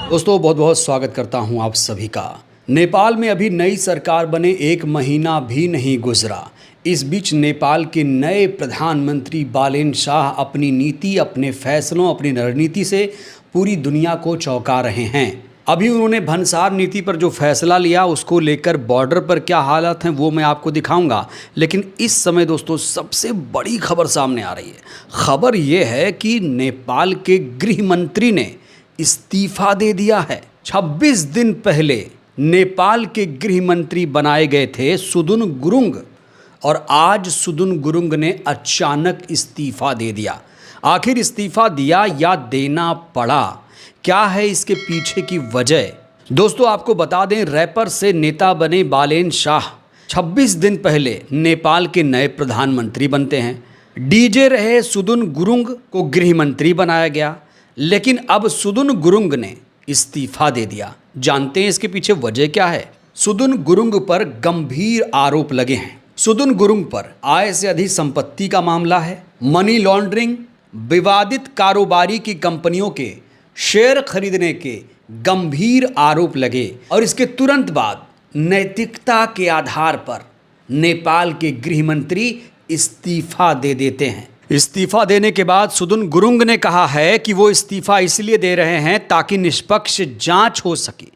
दोस्तों बहुत बहुत स्वागत करता हूं आप सभी का। नेपाल में अभी नई सरकार बने 1 महीना भी नहीं गुजरा। इस बीच नेपाल के नए प्रधानमंत्री बालेन शाह अपनी नीति, अपने फैसलों, अपनी रणनीति से पूरी दुनिया को चौंका रहे हैं। अभी उन्होंने भन्सार नीति पर जो फैसला लिया उसको लेकर बॉर्डर पर क्या हालात हैं वो मैं आपको दिखाऊंगा। लेकिन इस समय दोस्तों सबसे बड़ी खबर सामने आ रही है। खबर ये है कि नेपाल के गृह मंत्री ने इस्तीफा दे दिया है। 26 दिन पहले नेपाल के गृह मंत्री बनाए गए थे सुदुन गुरुङ, और आज सुदुन गुरुङ ने अचानक इस्तीफा दे दिया। आखिर इस्तीफा दिया या देना पड़ा, क्या है इसके पीछे की वजह? दोस्तों आपको बता दें, रैपर से नेता बने बालेन शाह 26 दिन पहले नेपाल के नए प्रधानमंत्री बनते हैं। डीजे रहे सुदुन गुरुङ को गृह मंत्री बनाया गया, लेकिन अब सुदुन गुरुङ ने इस्तीफा दे दिया। जानते हैं इसके पीछे वजह क्या है? सुदुन गुरुङ पर गंभीर आरोप लगे हैं। सुदुन गुरुङ पर आय से अधिक संपत्ति का मामला है, मनी लॉन्ड्रिंग, विवादित कारोबारी की कंपनियों के शेयर खरीदने के गंभीर आरोप लगे, और इसके तुरंत बाद नैतिकता के आधार पर नेपाल के गृह मंत्री इस्तीफा दे देते हैं। इस्तीफा देने के बाद सुदुन गुरुङ ने कहा है कि वो इस्तीफा इसलिए दे रहे हैं ताकि निष्पक्ष जांच हो सके,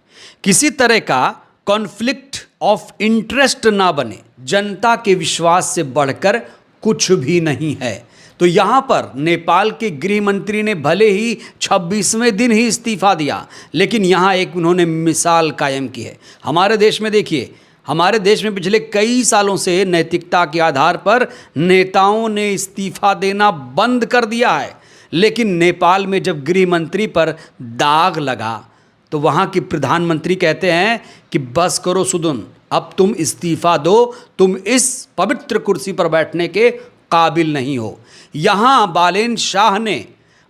किसी तरह का कॉन्फ्लिक्ट ऑफ इंटरेस्ट ना बने। जनता के विश्वास से बढ़कर कुछ भी नहीं है। तो यहाँ पर नेपाल के गृह मंत्री ने भले ही 26वें दिन ही इस्तीफा दिया, लेकिन यहाँ एक उन्होंने मिसाल कायम की है। हमारे देश में देखिए, हमारे देश में पिछले कई सालों से नैतिकता के आधार पर नेताओं ने इस्तीफा देना बंद कर दिया है, लेकिन नेपाल में जब गृह मंत्री पर दाग लगा तो वहाँ के प्रधानमंत्री कहते हैं कि बस करो सुदुन, अब तुम इस्तीफा दो, तुम इस पवित्र कुर्सी पर बैठने के काबिल नहीं हो। यहाँ बालेन शाह ने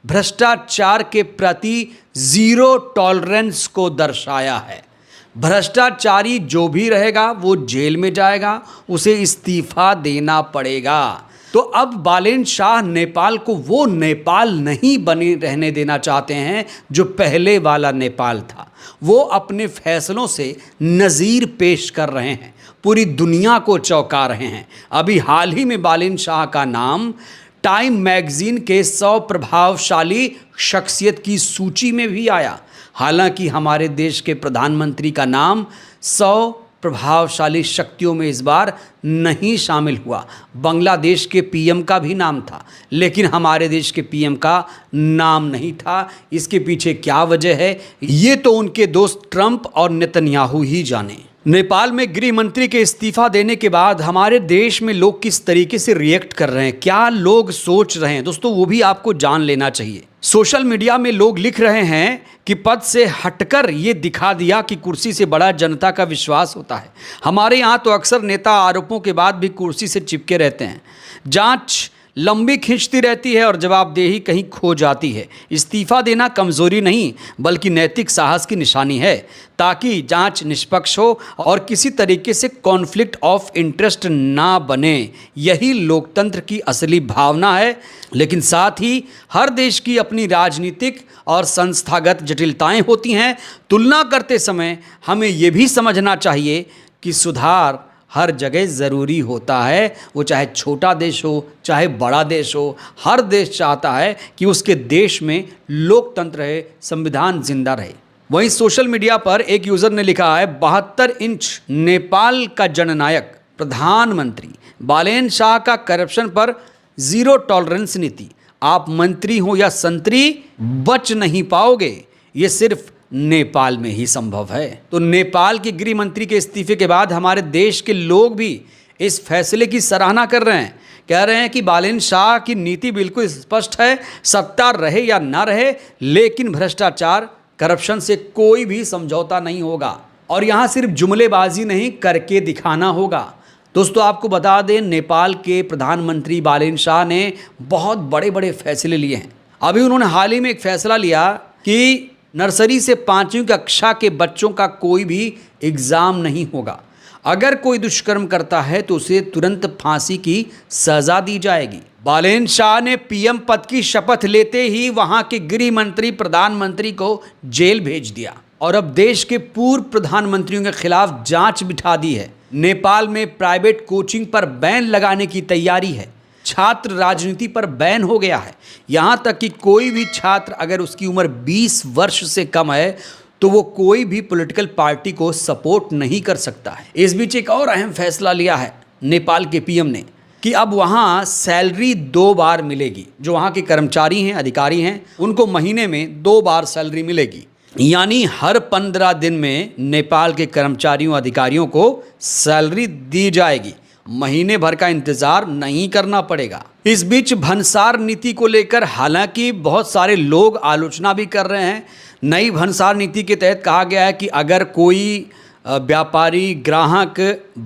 भ्रष्टाचार के प्रति जीरो टॉलरेंस को दर्शाया है। भ्रष्टाचारी जो भी रहेगा वो जेल में जाएगा, उसे इस्तीफा देना पड़ेगा। तो अब बालेन शाह नेपाल को वो नेपाल नहीं बने रहने देना चाहते हैं जो पहले वाला नेपाल था। वो अपने फैसलों से नज़ीर पेश कर रहे हैं, पूरी दुनिया को चौंका रहे हैं। अभी हाल ही में बालेन शाह का नाम टाइम मैगजीन के 100 प्रभावशाली शख्सियत की सूची में भी आया। हालांकि हमारे देश के प्रधानमंत्री का नाम 100 प्रभावशाली शक्तियों में इस बार नहीं शामिल हुआ। बांग्लादेश के पीएम का भी नाम था, लेकिन हमारे देश के पीएम का नाम नहीं था। इसके पीछे क्या वजह है, ये तो उनके दोस्त ट्रंप और नेतन्याहू ही जाने। नेपाल में गृह मंत्री के इस्तीफा देने के बाद हमारे देश में लोग किस तरीके से रिएक्ट कर रहे हैं, क्या लोग सोच रहे हैं, दोस्तों वो भी आपको जान लेना चाहिए। सोशल मीडिया में लोग लिख रहे हैं कि पद से हटकर ये दिखा दिया कि कुर्सी से बड़ा जनता का विश्वास होता है। हमारे यहाँ तो अक्सर नेता आरोपों के बाद भी कुर्सी से चिपके रहते हैं। जांच लंबी खींचती रहती है और जवाबदेही कहीं खो जाती है। इस्तीफा देना कमज़ोरी नहीं बल्कि नैतिक साहस की निशानी है, ताकि जांच निष्पक्ष हो और किसी तरीके से कॉन्फ्लिक्ट ऑफ इंटरेस्ट ना बने। यही लोकतंत्र की असली भावना है। लेकिन साथ ही हर देश की अपनी राजनीतिक और संस्थागत जटिलताएं होती हैं। तुलना करते समय हमें ये भी समझना चाहिए कि सुधार हर जगह ज़रूरी होता है। वो चाहे छोटा देश हो चाहे बड़ा देश हो, हर देश चाहता है कि उसके देश में लोकतंत्र रहे, संविधान जिंदा रहे। वहीं सोशल मीडिया पर एक यूज़र ने लिखा है, 72 इंच नेपाल का जननायक प्रधानमंत्री बालेन शाह का करप्शन पर जीरो टॉलरेंस नीति। आप मंत्री हो या संतरी बच नहीं पाओगे, ये सिर्फ नेपाल में ही संभव है। तो नेपाल के गृह मंत्री के इस्तीफे के बाद हमारे देश के लोग भी इस फैसले की सराहना कर रहे हैं। कह रहे हैं कि बालेन शाह की नीति बिल्कुल स्पष्ट है, सत्ता रहे या ना रहे, लेकिन भ्रष्टाचार करप्शन से कोई भी समझौता नहीं होगा। और यहाँ सिर्फ जुमलेबाजी नहीं, करके दिखाना होगा। दोस्तों आपको बता दें, नेपाल के प्रधानमंत्री बालेन शाह ने बहुत बड़े बड़े फैसले लिए हैं। अभी उन्होंने हाल ही में एक फैसला लिया कि नर्सरी से 5वीं कक्षा के बच्चों का कोई भी एग्ज़ाम नहीं होगा। अगर कोई दुष्कर्म करता है तो उसे तुरंत फांसी की सजा दी जाएगी। बालेन शाह ने पीएम पद की शपथ लेते ही वहां के गृह मंत्री प्रधानमंत्री को जेल भेज दिया और अब देश के पूर्व प्रधानमंत्रियों के खिलाफ जांच बिठा दी है। नेपाल में प्राइवेट कोचिंग पर बैन लगाने की तैयारी है। छात्र राजनीति पर बैन हो गया है। यहां तक कि कोई भी छात्र अगर उसकी उम्र 20 वर्ष से कम है तो वो कोई भी पॉलिटिकल पार्टी को सपोर्ट नहीं कर सकता है। इस बीच एक और अहम फैसला लिया है नेपाल के पीएम ने कि अब वहाँ सैलरी 2 बार मिलेगी। जो वहाँ के कर्मचारी हैं, अधिकारी हैं, उनको महीने में 2 बार सैलरी मिलेगी। यानी हर 15 दिन में नेपाल के कर्मचारियों अधिकारियों को सैलरी दी जाएगी। महीने भर का इंतजार नहीं करना पड़ेगा। इस बीच भंसार नीति को लेकर हालांकि बहुत सारे लोग आलोचना भी कर रहे हैं। नई भंसार नीति के तहत कहा गया है कि अगर कोई व्यापारी ग्राहक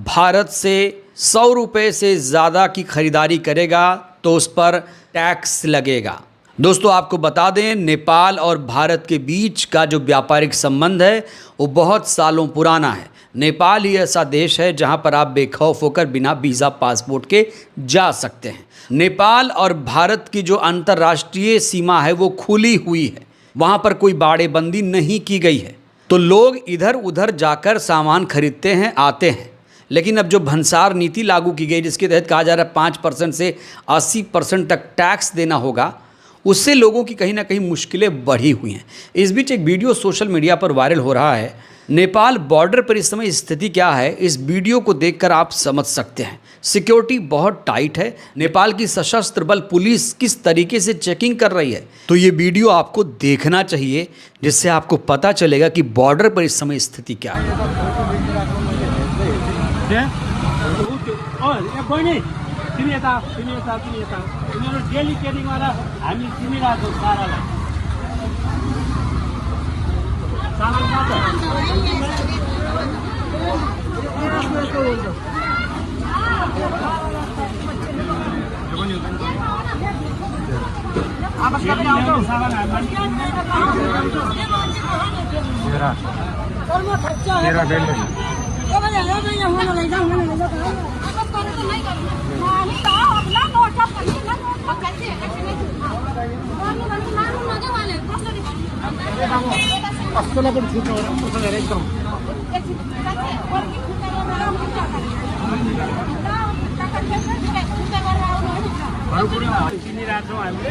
भारत से 100 रुपये से ज़्यादा की खरीदारी करेगा तो उस पर टैक्स लगेगा। दोस्तों आपको बता दें, नेपाल और भारत के बीच का जो व्यापारिक संबंध है वो बहुत सालों पुराना है। नेपाल ही ऐसा देश है जहां पर आप बेखौफ होकर बिना वीज़ा पासपोर्ट के जा सकते हैं। नेपाल और भारत की जो अंतर्राष्ट्रीय सीमा है वो खुली हुई है, वहां पर कोई बाड़ेबंदी नहीं की गई है, तो लोग इधर उधर जाकर सामान खरीदते हैं, आते हैं। लेकिन अब जो भंसार नीति लागू की गई जिसके तहत कहा जा रहा है 5% से 80% तक टैक्स देना होगा, उससे लोगों की कहीं ना कहीं मुश्किलें बढ़ी हुई हैं। इस बीच एक वीडियो सोशल मीडिया पर वायरल हो रहा है। नेपाल बॉर्डर पर इस समय स्थिति क्या है, इस वीडियो को देखकर आप समझ सकते हैं। सिक्योरिटी बहुत टाइट है। नेपाल की सशस्त्र बल पुलिस किस तरीके से चेकिंग कर रही है, तो ये वीडियो आपको देखना चाहिए जिससे आपको पता चलेगा कि बॉर्डर पर इस समय स्थिति क्या है। तिमी यता तिमीहरू डेली ट्रेनिङ वाला हामी चिनिरहेको छौँ सारालाई अस्कोलाई पनि छुट्नु हो त्यसो गरेर एकदम चिनिरहेको छौँ हामीले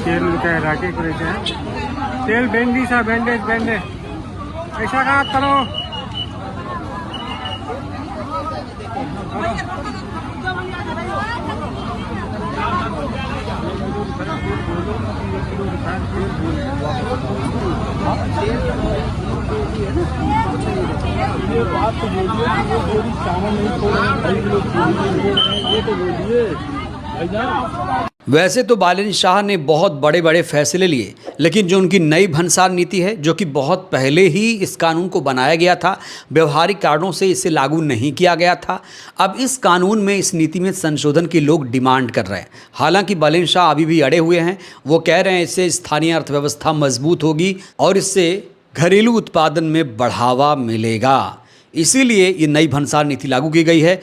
तेल लुटाएर राखेको रहेछ। तेल भेन्डी छ, ब्यान्डेज पैसा कहाँ करो बात तो बोलिए, ये चावल नहीं, ये तो बोलिए भैया। वैसे तो बालेन शाह ने बहुत बड़े बड़े फैसले लिए, लेकिन जो उनकी नई भंसार नीति है, जो कि बहुत पहले ही इस कानून को बनाया गया था, व्यवहारिक कारणों से इसे लागू नहीं किया गया था। अब इस कानून में, इस नीति में संशोधन की लोग डिमांड कर रहे हैं। हालांकि बालेन शाह अभी भी अड़े हुए हैं। वो कह रहे हैं इससे स्थानीय अर्थव्यवस्था मजबूत होगी और इससे घरेलू उत्पादन में बढ़ावा मिलेगा। इसीलिए ये नई भंसार नीति लागू की गई है।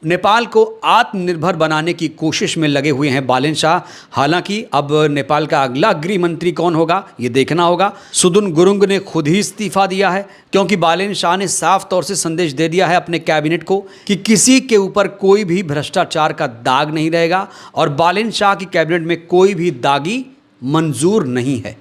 नेपाल को आत्मनिर्भर बनाने की कोशिश में लगे हुए हैं बालेन शाह। हालांकि अब नेपाल का अगला गृह मंत्री कौन होगा, ये देखना होगा। सुदुन गुरुंग ने खुद ही इस्तीफा दिया है, क्योंकि बालेन शाह ने साफ तौर से संदेश दे दिया है अपने कैबिनेट को कि किसी के ऊपर कोई भी भ्रष्टाचार का दाग नहीं रहेगा और बालेन शाह की कैबिनेट में कोई भी दागी मंजूर नहीं है।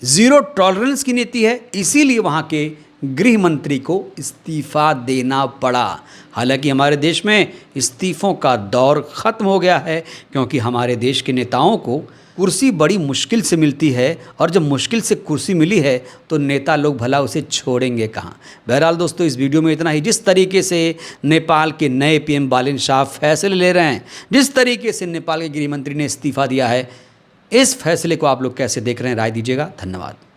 जीरो टॉलरेंस की नीति है, इसीलिए वहाँ के गृह मंत्री को इस्तीफा देना पड़ा। हालांकि हमारे देश में इस्तीफों का दौर ख़त्म हो गया है, क्योंकि हमारे देश के नेताओं को कुर्सी बड़ी मुश्किल से मिलती है और जब मुश्किल से कुर्सी मिली है तो नेता लोग भला उसे छोड़ेंगे कहाँ। बहरहाल दोस्तों, इस वीडियो में इतना ही। जिस तरीके से नेपाल के नए पीएम बालेन शाह फैसले ले रहे हैं, जिस तरीके से नेपाल के गृह मंत्री ने इस्तीफा दिया है, इस फैसले को आप लोग कैसे देख रहे हैं, राय दीजिएगा। धन्यवाद।